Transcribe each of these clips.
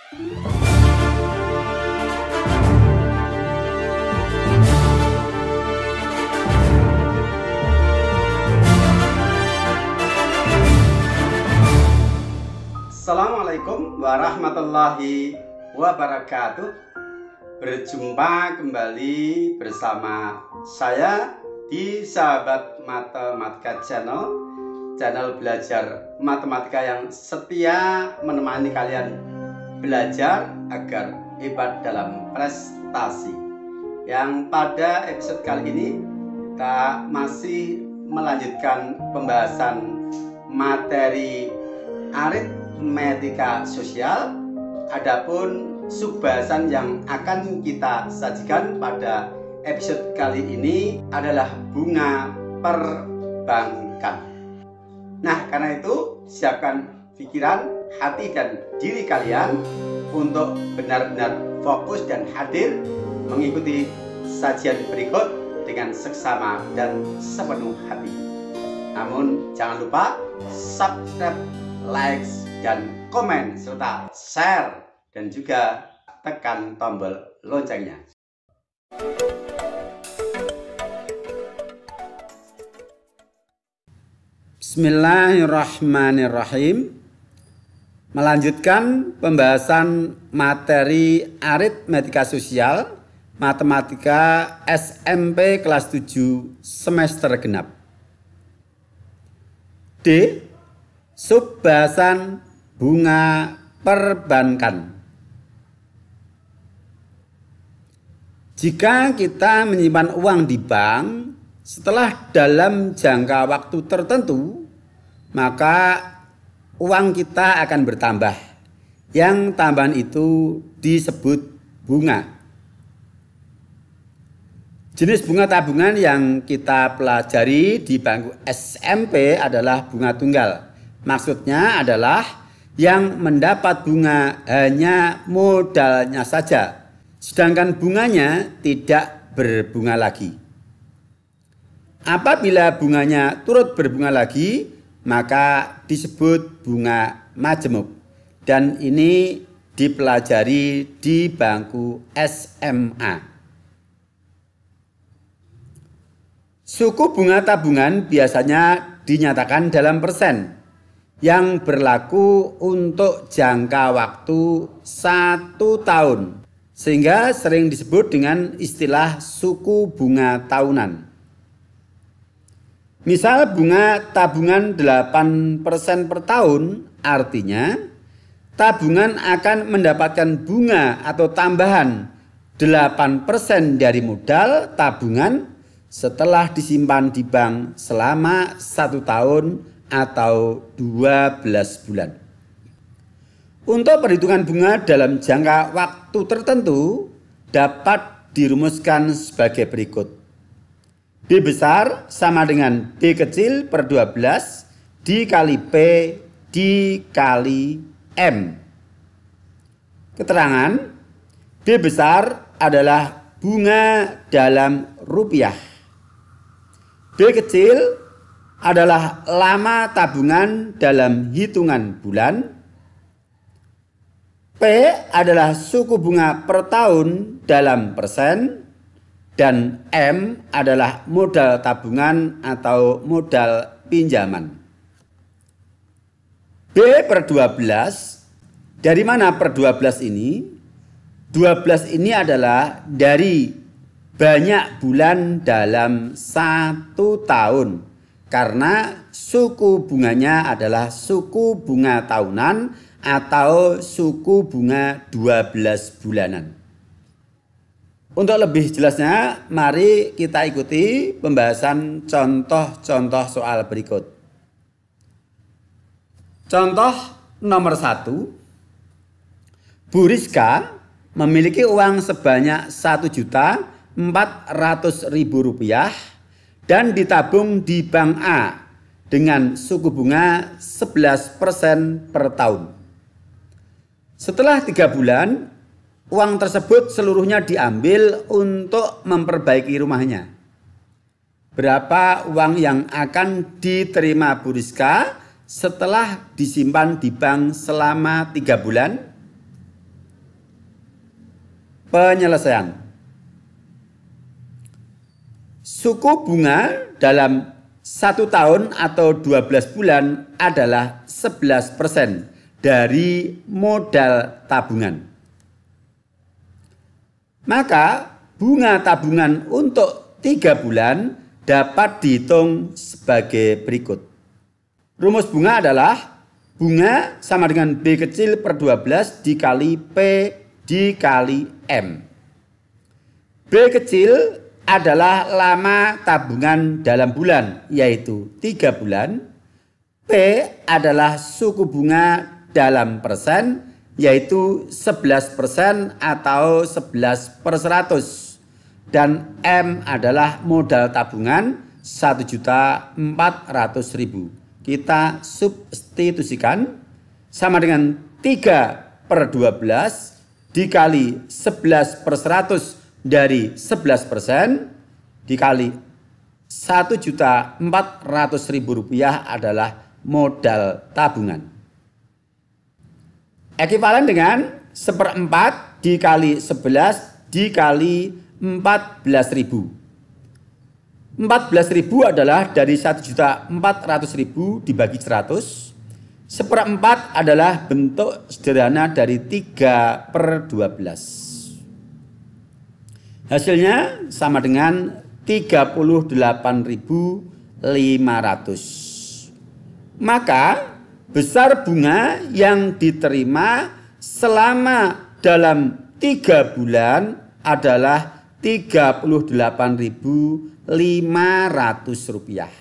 Assalamualaikum warahmatullahi wabarakatuh. Berjumpa kembali bersama saya di Sahabat Matematika Channel belajar matematika yang setia menemani kalian belajar agar hebat dalam prestasi. Yang pada episode kali ini kita masih melanjutkan pembahasan materi aritmetika sosial. Adapun subbahasan yang akan kita sajikan pada episode kali ini adalah bunga perbankan. Nah, karena itu siapkan pikiran, hati, dan diri kalian untuk benar-benar fokus dan hadir mengikuti sajian berikut dengan seksama dan sepenuh hati. Namun jangan lupa subscribe, like, dan komen, serta share, dan juga tekan tombol loncengnya. Bismillahirrahmanirrahim. Melanjutkan pembahasan materi aritmetika sosial matematika SMP kelas 7 semester genap. D. Subbahasan bunga perbankan. Jika kita menyimpan uang di bank setelah dalam jangka waktu tertentu, maka uang kita akan bertambah. Yang tambahan itu disebut bunga. Jenis bunga tabungan yang kita pelajari di bangku SMP adalah bunga tunggal. Maksudnya adalah yang mendapat bunga hanya modalnya saja, sedangkan bunganya tidak berbunga lagi. Apabila bunganya turut berbunga lagi, maka disebut bunga majemuk. Dan ini dipelajari di bangku SMA. Suku bunga tabungan biasanya dinyatakan dalam persen yang berlaku untuk jangka waktu 1 tahun, sehingga sering disebut dengan istilah suku bunga tahunan. Misal bunga tabungan 8% per tahun, artinya tabungan akan mendapatkan bunga atau tambahan 8% dari modal tabungan setelah disimpan di bank selama 1 tahun atau 12 bulan. Untuk perhitungan bunga dalam jangka waktu tertentu dapat dirumuskan sebagai berikut. B besar sama dengan B kecil per 12 dikali P dikali M. Keterangan, B besar adalah bunga dalam rupiah. B kecil adalah lama tabungan dalam hitungan bulan. P adalah suku bunga per tahun dalam persen. Dan M adalah modal tabungan atau modal pinjaman. B per 12, dari mana per 12 ini? 12 ini adalah dari banyak bulan dalam 1 tahun. Karena suku bunganya adalah suku bunga tahunan atau suku bunga 12 bulanan. Untuk lebih jelasnya, mari kita ikuti pembahasan contoh-contoh soal berikut. Contoh nomor 1. Bu Rizka memiliki uang sebanyak Rp1.400.000 dan ditabung di Bank A dengan suku bunga 11% per tahun. Setelah 3 bulan, uang tersebut seluruhnya diambil untuk memperbaiki rumahnya. Berapa uang yang akan diterima Bu Rizka setelah disimpan di bank selama 3 bulan? Penyelesaian. Suku bunga dalam 1 tahun atau 12 bulan adalah 11% dari modal tabungan. Maka bunga tabungan untuk 3 bulan dapat dihitung sebagai berikut. Rumus bunga adalah bunga sama dengan B kecil per 12 dikali P dikali M. B kecil adalah lama tabungan dalam bulan, yaitu 3 bulan. P adalah suku bunga dalam persen, yaitu 11% atau 11/100. Dan M adalah modal tabungan 1.400.000. Kita substitusikan sama dengan 3/12 dikali 11/100 dari 11% dikali 1.400.000 rupiah adalah modal tabungan. Ekuivalen dengan 1/4 dikali 11 dikali 14.000. 14.000 adalah dari 1.400.000 dibagi 100. 1/4 adalah bentuk sederhana dari 3/12. Hasilnya sama dengan 38.500. Maka besar bunga yang diterima selama dalam 3 bulan adalah 38.500 rupiah.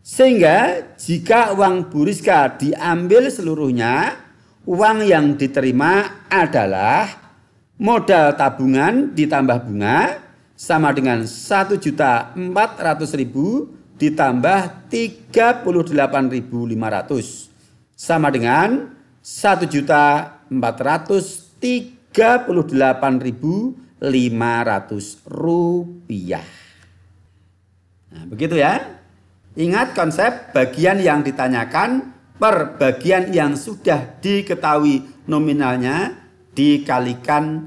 Sehingga jika uang Bu Rizka diambil seluruhnya, uang yang diterima adalah modal tabungan ditambah bunga sama dengan 1.400.000 ditambah 38.500 sama dengan 1.438.500 rupiah. Nah, begitu ya. Ingat konsep bagian yang ditanyakan per bagian yang sudah diketahui nominalnya dikalikan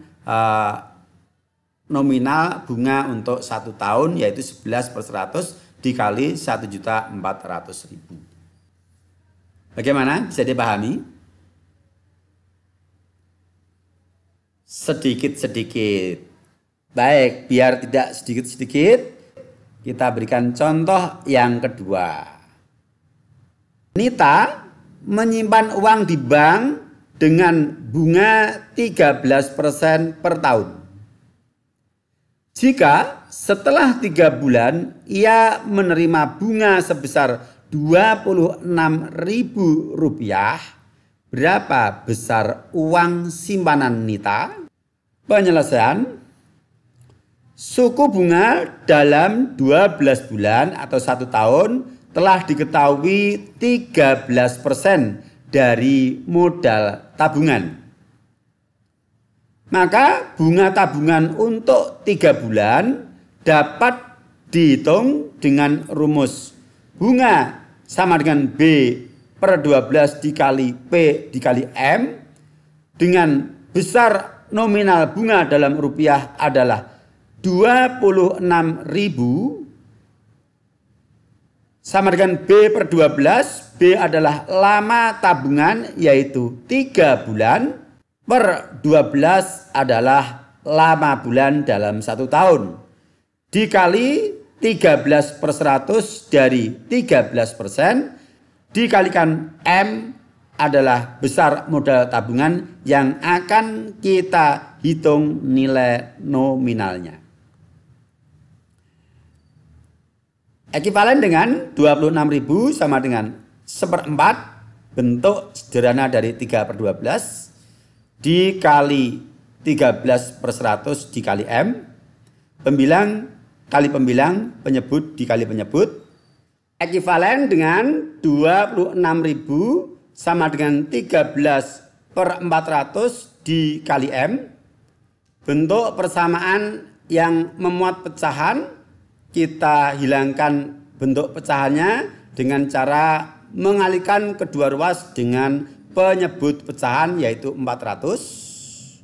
nominal bunga untuk 1 tahun yaitu 11/100 dikali 1.400.000. Bagaimana? Bisa dipahami? Sedikit-sedikit. Baik, biar tidak sedikit-sedikit, kita berikan contoh yang kedua. Nita menyimpan uang di bank dengan bunga 13% per tahun. Jika setelah 3 bulan ia menerima bunga sebesar Rp26.000, berapa besar uang simpanan Nita? Penyelesaian. Suku bunga dalam 12 bulan atau 1 tahun telah diketahui 13% dari modal tabungan. Maka bunga tabungan untuk 3 bulan dapat dihitung dengan rumus bunga sama dengan B/12 dikali P dikali M dengan besar nominal bunga dalam rupiah adalah 26.000 sama dengan B/12. B adalah lama tabungan yaitu 3 bulan per 12 adalah lama bulan dalam 1 tahun. Dikali 13/100 dari 13% dikalikan M adalah besar modal tabungan yang akan kita hitung nilai nominalnya. Ekuivalen dengan 26.000 sama dengan 1/4 bentuk sederhana dari 3/12 dikali 13/100 dikali M, pembilang kali pembilang, penyebut dikali penyebut. Ekuivalen dengan 26.000 sama dengan 13/400 dikali M. Bentuk persamaan yang memuat pecahan, kita hilangkan bentuk pecahannya dengan cara mengalihkan kedua ruas dengan penyebut pecahan yaitu 400.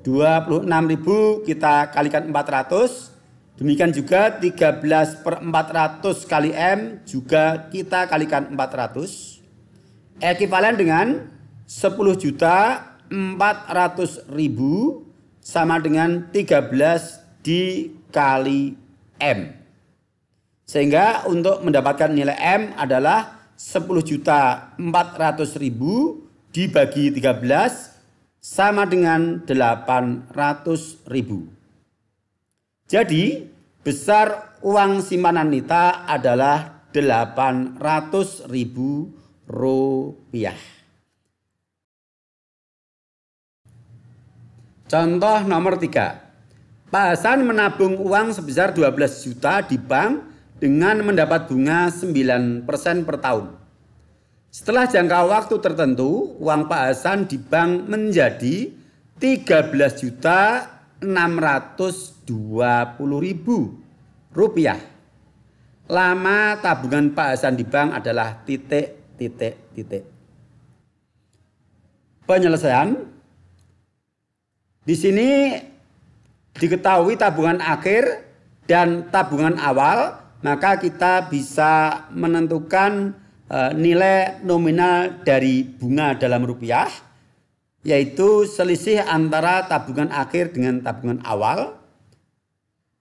26.000 kita kalikan 400. Demikian juga 13/400 kali M juga kita kalikan 400. Ekuivalen dengan 10.400.000 sama dengan 13 dikali M. Sehingga untuk mendapatkan nilai M adalah 10.400.000 dibagi 13 sama dengan 800.000. Jadi besar uang simpanan Nita adalah 800.000 rupiah. Contoh nomor 3. Pak Hasan menabung uang sebesar 12 juta di bank dengan mendapat bunga 9% per tahun. Setelah jangka waktu tertentu, uang Pak Hasan di bank menjadi 13.620.000 rupiah. Lama tabungan Pak Hasan di bank adalah titik. Penyelesaian. Di sini diketahui tabungan akhir dan tabungan awal, maka kita bisa menentukan nilai nominal dari bunga dalam rupiah, yaitu selisih antara tabungan akhir dengan tabungan awal.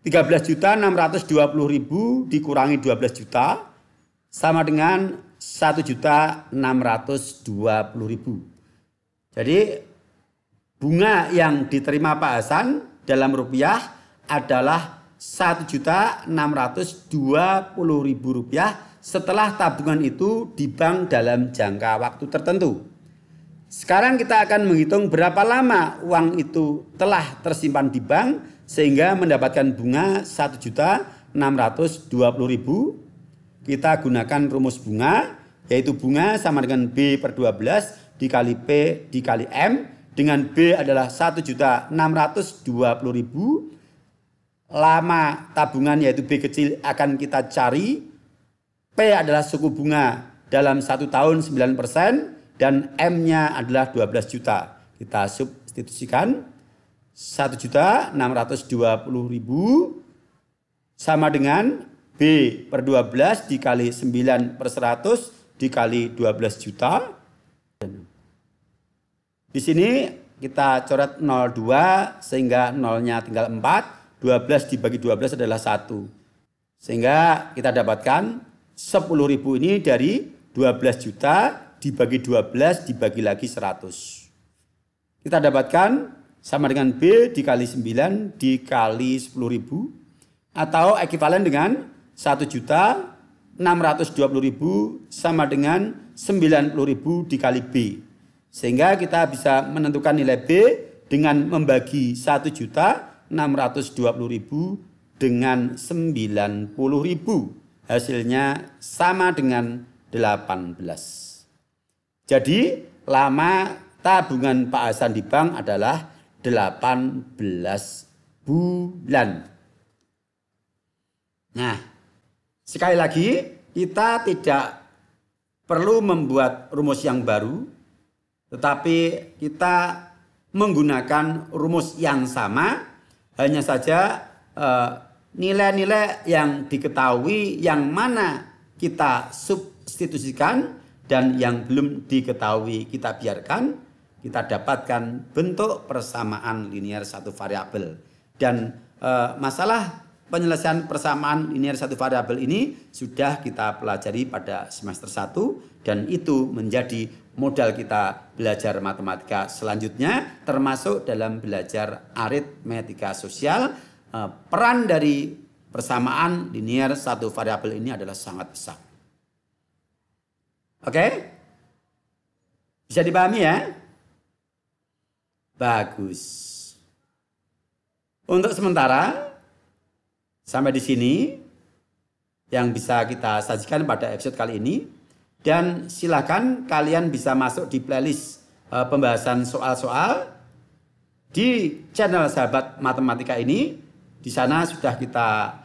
13.620.000 dikurangi 12 juta sama dengan 1.620.000. Jadi bunga yang diterima Pak Hasan dalam rupiah adalah 1.620.000 rupiah setelah tabungan itu di bank dalam jangka waktu tertentu. Sekarang kita akan menghitung berapa lama uang itu telah tersimpan di bank sehingga mendapatkan bunga 1.620.000. Kita gunakan rumus bunga, yaitu bunga sama dengan B/12 dikali P dikali M. Dengan B adalah 1.620.000. Lama tabungan yaitu B kecil akan kita cari. P adalah suku bunga dalam 1 tahun 9% dan M-nya adalah 12 juta. Kita substitusikan 1.620.000 sama dengan B/12 dikali 9/100 dikali 12 juta. Di sini kita coret 02 sehingga nolnya tinggal 4. 12 dibagi 12 adalah 1. Sehingga kita dapatkan 10.000 ini dari 12 juta dibagi 12 dibagi lagi 100. Kita dapatkan sama dengan B dikali 9 dikali 10.000 atau ekuivalen dengan 1.620.000 sama dengan 90.000 dikali B. Sehingga kita bisa menentukan nilai B dengan membagi 1.620.000 dengan 90.000. Hasilnya sama dengan 18. Jadi lama tabungan Pak Hasan di bank adalah 18 bulan. Nah, sekali lagi kita tidak perlu membuat rumus yang baru, tetapi kita menggunakan rumus yang sama, hanya saja nilai-nilai yang diketahui yang mana kita substitusikan dan yang belum diketahui kita biarkan, kita dapatkan bentuk persamaan linear satu variabel. Dan masalah penyelesaian persamaan linear satu variabel ini sudah kita pelajari pada semester 1 dan itu menjadi modal kita belajar matematika selanjutnya, termasuk dalam belajar aritmetika sosial. Peran dari persamaan linear satu variabel ini adalah sangat besar. Oke? Bisa dipahami ya? Bagus. Untuk sementara sampai di sini yang bisa kita sajikan pada episode kali ini. Dan silakan kalian bisa masuk di playlist pembahasan soal-soal di channel Sahabat Matematika ini. Di sana sudah kita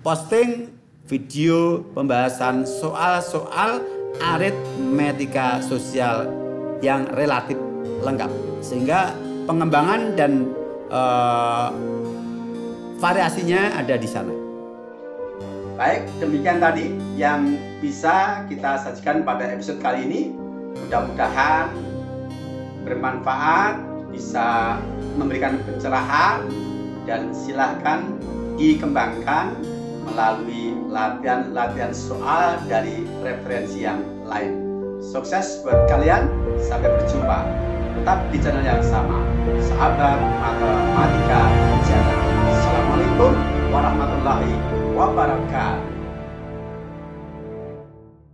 posting video pembahasan soal-soal aritmetika sosial yang relatif lengkap. Sehingga pengembangan dan variasinya ada di sana. Baik, demikian tadi yang bisa kita sajikan pada episode kali ini. Mudah-mudahan bermanfaat, bisa memberikan pencerahan, dan silakan dikembangkan melalui latihan-latihan soal dari referensi yang lain. Sukses buat kalian, sampai berjumpa. Tetap di channel yang sama, Sahabat Matematika Channel. Assalamualaikum warahmatullahi wabarakatuh.